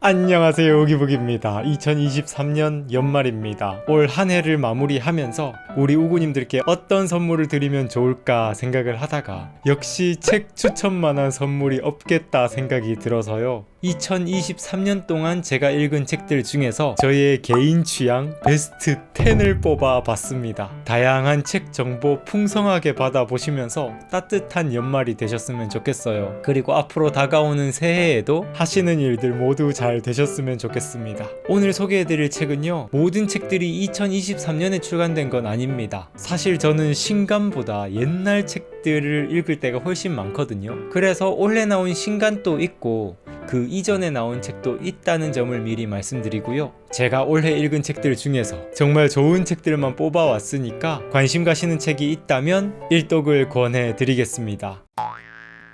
안녕하세요, 오기북입니다. 2023년 연말입니다. 올 한 해를 마무리하면서 우리 우구님들께 어떤 선물을 드리면 좋을까 생각을 하다가 역시 책 추천만한 선물이 없겠다 생각이 들어서요. 2023년 동안 제가 읽은 책들 중에서 저의 개인 취향 베스트 10을 뽑아 봤습니다. 다양한 책 정보 풍성하게 받아보시면서 따뜻한 연말이 되셨으면 좋겠어요. 그리고 앞으로 다가오는 새해에도 하시는 일들 모두 잘 되셨으면 좋겠습니다. 오늘 소개해드릴 책은요, 모든 책들이 2023년에 출간된 건 아닙니다. 사실 저는 신간보다 옛날 책들을 읽을 때가 훨씬 많거든요. 그래서 올해 나온 신간도 있고 그 이전에 나온 책도 있다는 점을 미리 말씀드리고요. 제가 올해 읽은 책들 중에서 정말 좋은 책들만 뽑아왔으니까 관심 가시는 책이 있다면 일독을 권해드리겠습니다.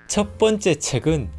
첫 번째 책은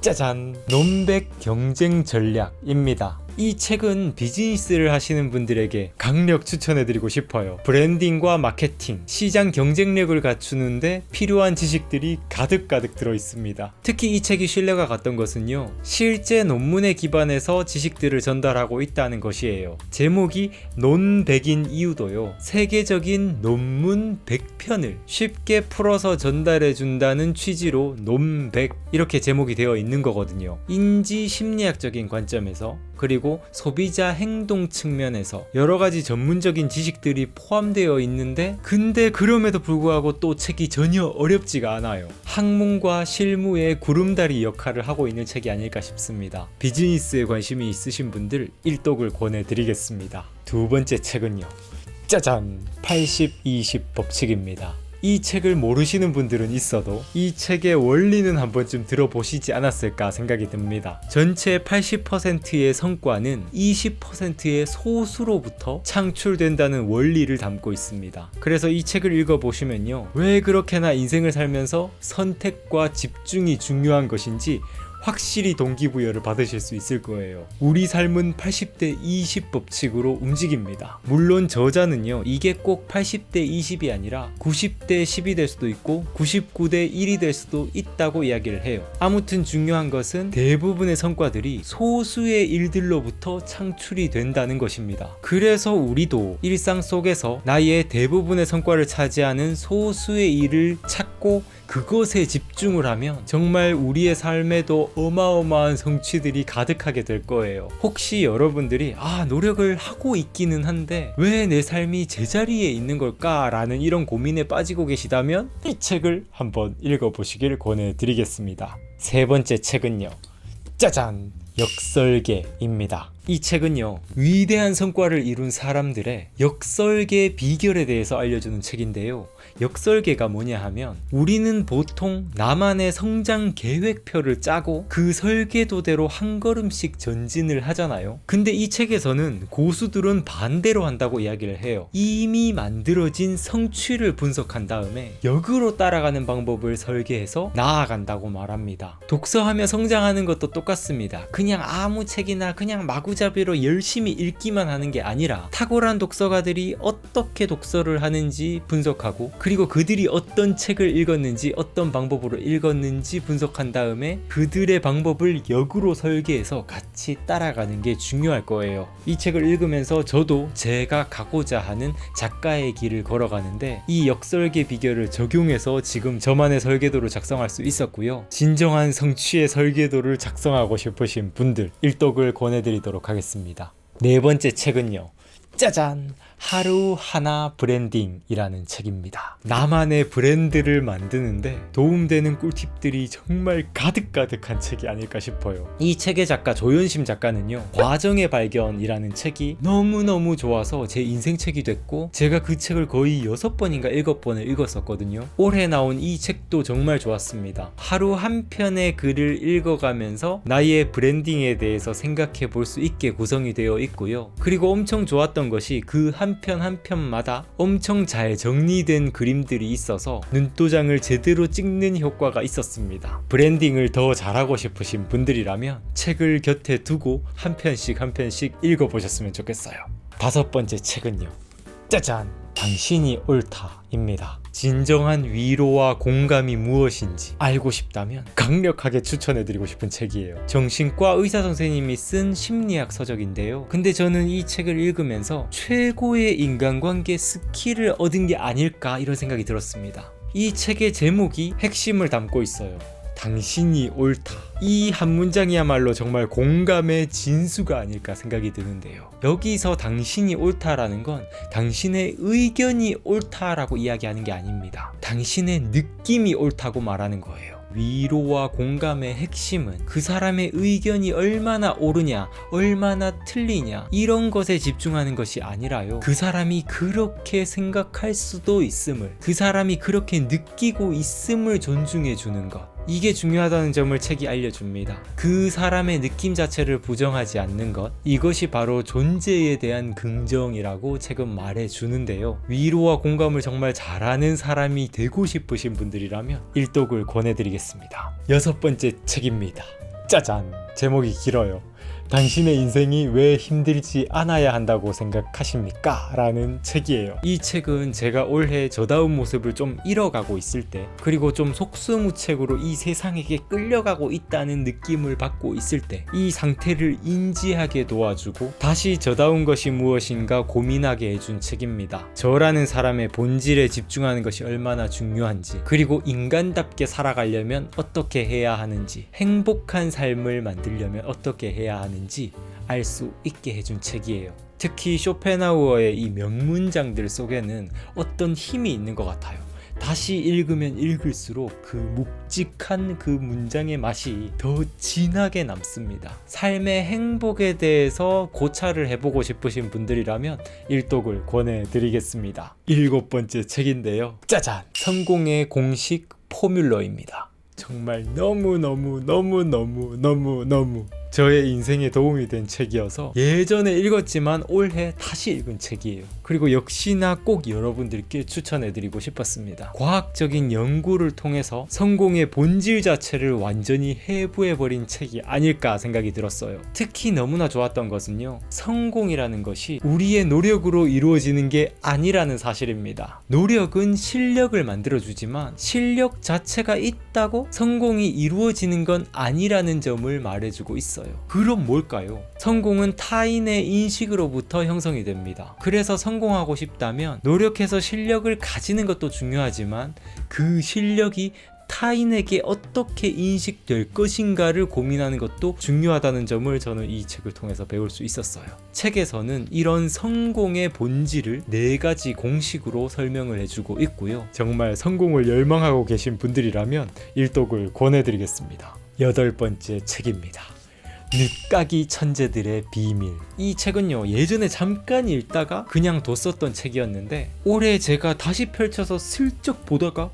짜잔! 논백 경쟁 전략입니다. 이 책은 비즈니스를 하시는 분들에게 강력 추천해드리고 싶어요. 브랜딩과 마케팅, 시장 경쟁력을 갖추는데 필요한 지식들이 가득가득 들어있습니다. 특히 이 책이 신뢰가 갔던 것은요, 실제 논문에 기반해서 지식들을 전달하고 있다는 것이에요. 제목이 논백인 이유도요, 세계적인 논문 100편을 쉽게 풀어서 전달해준다는 취지로 논백 이렇게 제목이 되어 있는 거거든요. 인지 심리학적인 관점에서, 그리고 소비자 행동 측면에서 여러가지 전문적인 지식들이 포함되어 있는데, 근데 그럼에도 불구하고 또 책이 전혀 어렵지가 않아요. 학문과 실무의 구름다리 역할을 하고 있는 책이 아닐까 싶습니다. 비즈니스에 관심이 있으신 분들 일독을 권해드리겠습니다. 두 번째 책은요, 짜잔! 80-20 법칙입니다. 이 책을 모르시는 분들은 있어도 이 책의 원리는 한 번쯤 들어보시지 않았을까 생각이 듭니다. 전체 80%의 성과는 20%의 소수로부터 창출된다는 원리를 담고 있습니다. 그래서 이 책을 읽어보시면요, 왜 그렇게나 인생을 살면서 선택과 집중이 중요한 것인지 확실히 동기부여를 받으실 수 있을 거예요. 우리 삶은 80대 20 법칙으로 움직입니다. 물론 저자는요, 이게 꼭 80대 20이 아니라 90대 10이 될 수도 있고 99대 1이 될 수도 있다고 이야기를 해요. 아무튼 중요한 것은 대부분의 성과들이 소수의 일들로부터 창출이 된다는 것입니다. 그래서 우리도 일상 속에서 나의 대부분의 성과를 차지하는 소수의 일을 찾고 그것에 집중을 하면 정말 우리의 삶에도 어마어마한 성취들이 가득하게 될 거예요. 혹시 여러분들이 노력을 하고 있기는 한데 왜 내 삶이 제자리에 있는 걸까? 라는 이런 고민에 빠지고 계시다면 이 책을 한번 읽어보시길 권해드리겠습니다. 세 번째 책은요, 짜잔! 역설계입니다. 이 책은요, 위대한 성과를 이룬 사람들의 역설계 비결에 대해서 알려주는 책인데요, 역설계가 뭐냐 하면, 우리는 보통 나만의 성장 계획표를 짜고 그 설계도대로 한 걸음씩 전진을 하잖아요. 근데 이 책에서는 고수들은 반대로 한다고 이야기를 해요. 이미 만들어진 성취를 분석한 다음에 역으로 따라가는 방법을 설계해서 나아간다고 말합니다. 독서하며 성장하는 것도 똑같습니다. 그냥 아무 책이나 그냥 마구잡이로 열심히 읽기만 하는 게 아니라 탁월한 독서가들이 어떻게 독서를 하는지 분석하고, 그리고 그들이 어떤 책을 읽었는지 어떤 방법으로 읽었는지 분석한 다음에 그들의 방법을 역으로 설계해서 같이 따라가는 게 중요할 거예요. 이 책을 읽으면서 저도 제가 가고자 하는 작가의 길을 걸어가는데 이 역설계 비결을 적용해서 지금 저만의 설계도를 작성할 수 있었고요. 진정한 성취의 설계도를 작성하고 싶으신 분들 일독을 권해드리도록 하겠습니다. 네 번째 책은요, 짜잔! 하루 하나 브랜딩이라는 책입니다. 나만의 브랜드를 만드는데 도움되는 꿀팁들이 정말 가득가득한 책이 아닐까 싶어요. 이 책의 작가 조연심 작가는요, 과정의 발견이라는 책이 너무너무 좋아서 제 인생 책이 됐고, 제가 그 책을 거의 6번인가 7번을 읽었었거든요. 올해 나온 이 책도 정말 좋았습니다. 하루 한 편의 글을 읽어가면서 나의 브랜딩에 대해서 생각해 볼 수 있게 구성이 되어 있고요. 그리고 엄청 좋았던 것이 그 한 편 한 편마다 엄청 잘 정리된 그림들이 있어서 눈도장을 제대로 찍는 효과가 있었습니다. 브랜딩을 더 잘하고 싶으신 분들이라면 책을 곁에 두고 한 편씩 한 편씩 읽어보셨으면 좋겠어요. 다섯 번째 책은요, 짜잔! 당신이 옳다입니다. 진정한 위로와 공감이 무엇인지 알고 싶다면 강력하게 추천해드리고 싶은 책이에요. 정신과 의사 선생님이 쓴 심리학 서적인데요. 근데 저는 이 책을 읽으면서 최고의 인간관계 스킬을 얻은 게 아닐까 이런 생각이 들었습니다. 이 책의 제목이 핵심을 담고 있어요. 당신이 옳다. 이 한 문장이야말로 정말 공감의 진수가 아닐까 생각이 드는데요. 여기서 당신이 옳다라는 건 당신의 의견이 옳다라고 이야기하는 게 아닙니다. 당신의 느낌이 옳다고 말하는 거예요. 위로와 공감의 핵심은 그 사람의 의견이 얼마나 옳으냐, 얼마나 틀리냐 이런 것에 집중하는 것이 아니라요. 그 사람이 그렇게 생각할 수도 있음을, 그 사람이 그렇게 느끼고 있음을 존중해 주는 것. 이게 중요하다는 점을 책이 알려줍니다. 그 사람의 느낌 자체를 부정하지 않는 것, 이것이 바로 존재에 대한 긍정이라고 책은 말해주는데요. 위로와 공감을 정말 잘하는 사람이 되고 싶으신 분들이라면 일독을 권해드리겠습니다. 6번째 책입니다. 짜잔! 제목이 길어요. 당신의 인생이 왜 힘들지 않아야 한다고 생각하십니까? 라는 책이에요. 이 책은 제가 올해 저다운 모습을 좀 잃어가고 있을 때, 그리고 좀 속수무책으로 이 세상에게 끌려가고 있다는 느낌을 받고 있을 때 이 상태를 인지하게 도와주고 다시 저다운 것이 무엇인가 고민하게 해준 책입니다. 저라는 사람의 본질에 집중하는 것이 얼마나 중요한지, 그리고 인간답게 살아가려면 어떻게 해야 하는지, 행복한 삶을 만들려면 어떻게 해야 하는지 알 수 있게 해준 책이에요. 특히 쇼펜하우어의 이 명문장들 속에는 어떤 힘이 있는 것 같아요. 다시 읽으면 읽을수록 그 묵직한 그 문장의 맛이 더 진하게 남습니다. 삶의 행복에 대해서 고찰을 해보고 싶으신 분들이라면 일독을 권해드리겠습니다. 7번째 책인데요. 짜잔! 성공의 공식 포뮬러입니다. 정말 너무너무 저의 인생에 도움이 된 책이어서 예전에 읽었지만 올해 다시 읽은 책이에요. 그리고 역시나 꼭 여러분들께 추천해드리고 싶었습니다. 과학적인 연구를 통해서 성공의 본질 자체를 완전히 해부해버린 책이 아닐까 생각이 들었어요. 특히 너무나 좋았던 것은요, 성공이라는 것이 우리의 노력으로 이루어지는 게 아니라는 사실입니다. 노력은 실력을 만들어주지만 실력 자체가 있다고 성공이 이루어지는 건 아니라는 점을 말해주고 있어요. 그럼 뭘까요? 성공은 타인의 인식으로부터 형성이 됩니다. 그래서 성공하고 싶다면 노력해서 실력을 가지는 것도 중요하지만 그 실력이 타인에게 어떻게 인식될 것인가를 고민하는 것도 중요하다는 점을 저는 이 책을 통해서 배울 수 있었어요. 책에서는 이런 성공의 본질을 4가지 공식으로 설명을 해주고 있고요. 정말 성공을 열망하고 계신 분들이라면 일독을 권해드리겠습니다. 8번째 책입니다. 늦가기 천재들의 비밀. 이 책은요, 예전에 잠깐 읽다가 그냥 뒀었던 책이었는데 올해 제가 다시 펼쳐서 슬쩍 보다가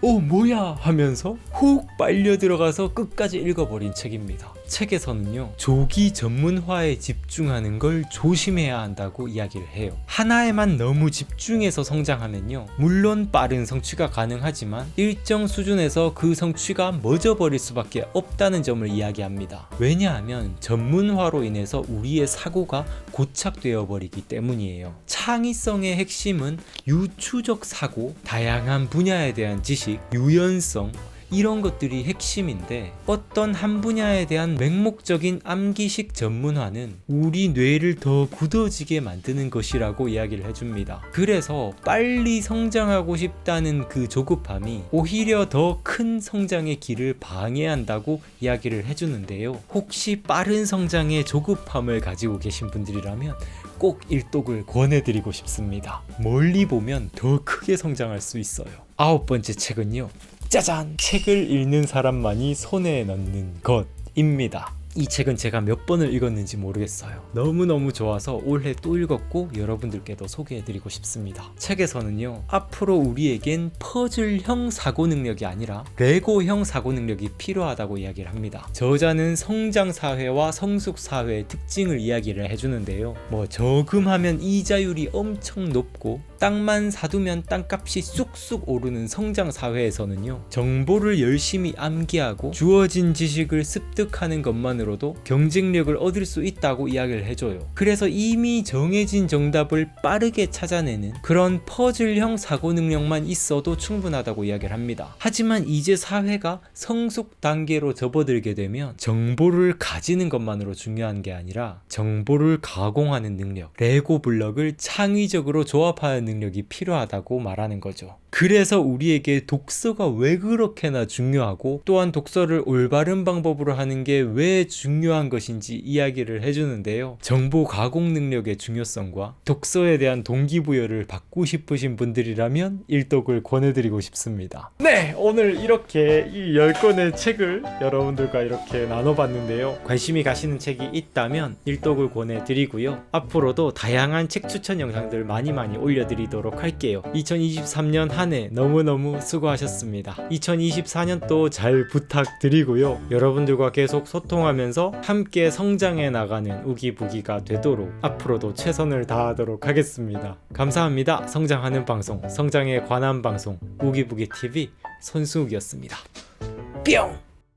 뭐야 하면서 훅 빨려 들어가서 끝까지 읽어버린 책입니다. 책에서는요, 조기 전문화에 집중하는 걸 조심해야 한다고 이야기를 해요. 하나에만 너무 집중해서 성장하면요, 물론 빠른 성취가 가능하지만 일정 수준에서 그 성취가 멎어버릴 수밖에 없다는 점을 이야기합니다. 왜냐하면 전문화로 인해서 우리의 사고가 고착되어 버리기 때문이에요. 창의성의 핵심은 유추적 사고, 다양한 분야에 대한 지식, 유연성, 이런 것들이 핵심인데 어떤 한 분야에 대한 맹목적인 암기식 전문화는 우리 뇌를 더 굳어지게 만드는 것이라고 이야기를 해줍니다. 그래서 빨리 성장하고 싶다는 그 조급함이 오히려 더 큰 성장의 길을 방해한다고 이야기를 해주는데요. 혹시 빠른 성장의 조급함을 가지고 계신 분들이라면 꼭 일독을 권해드리고 싶습니다. 멀리 보면 더 크게 성장할 수 있어요. 9번째 책은요, 짜잔! 책을 읽는 사람만이 손에 넣는 것입니다. 이 책은 제가 몇 번을 읽었는지 모르겠어요. 너무너무 좋아서 올해 또 읽었고 여러분들께도 소개해드리고 싶습니다. 책에서는요, 앞으로 우리에겐 퍼즐형 사고 능력이 아니라 레고형 사고 능력이 필요하다고 이야기를 합니다. 저자는 성장사회와 성숙사회의 특징을 이야기를 해주는데요, 저금하면 이자율이 엄청 높고 땅만 사두면 땅값이 쑥쑥 오르는 성장 사회에서는요, 정보를 열심히 암기하고 주어진 지식을 습득하는 것만으로도 경쟁력을 얻을 수 있다고 이야기를 해줘요. 그래서 이미 정해진 정답을 빠르게 찾아내는 그런 퍼즐형 사고 능력만 있어도 충분하다고 이야기를 합니다. 하지만 이제 사회가 성숙 단계로 접어들게 되면 정보를 가지는 것만으로 중요한 게 아니라 정보를 가공하는 능력, 레고 블럭을 창의적으로 조합하는 능력이 필요하다고 말하는 거죠. 그래서 우리에게 독서가 왜 그렇게나 중요하고, 또한 독서를 올바른 방법으로 하는 게 왜 중요한 것인지 이야기를 해주는데요. 정보 가공 능력의 중요성과 독서에 대한 동기부여를 받고 싶으신 분들이라면 일독을 권해드리고 싶습니다. 네, 오늘 이렇게 이 10권의 책을 여러분들과 이렇게 나눠봤는데요. 관심이 가시는 책이 있다면 일독을 권해드리고요. 앞으로도 다양한 책 추천 영상들 많이 올려드리도록 할게요. 2023년 한 해 너무너무 수고하셨습니다. 2024년도 잘 부탁드리고요. 여러분들과 계속 소통하면서 함께 성장해 나가는 우기부기가 되도록 앞으로도 최선을 다하도록 하겠습니다. 감사합니다. 성장하는 방송, 성장에 관한 방송 우기부기TV 손수욱이었습니다. 뿅!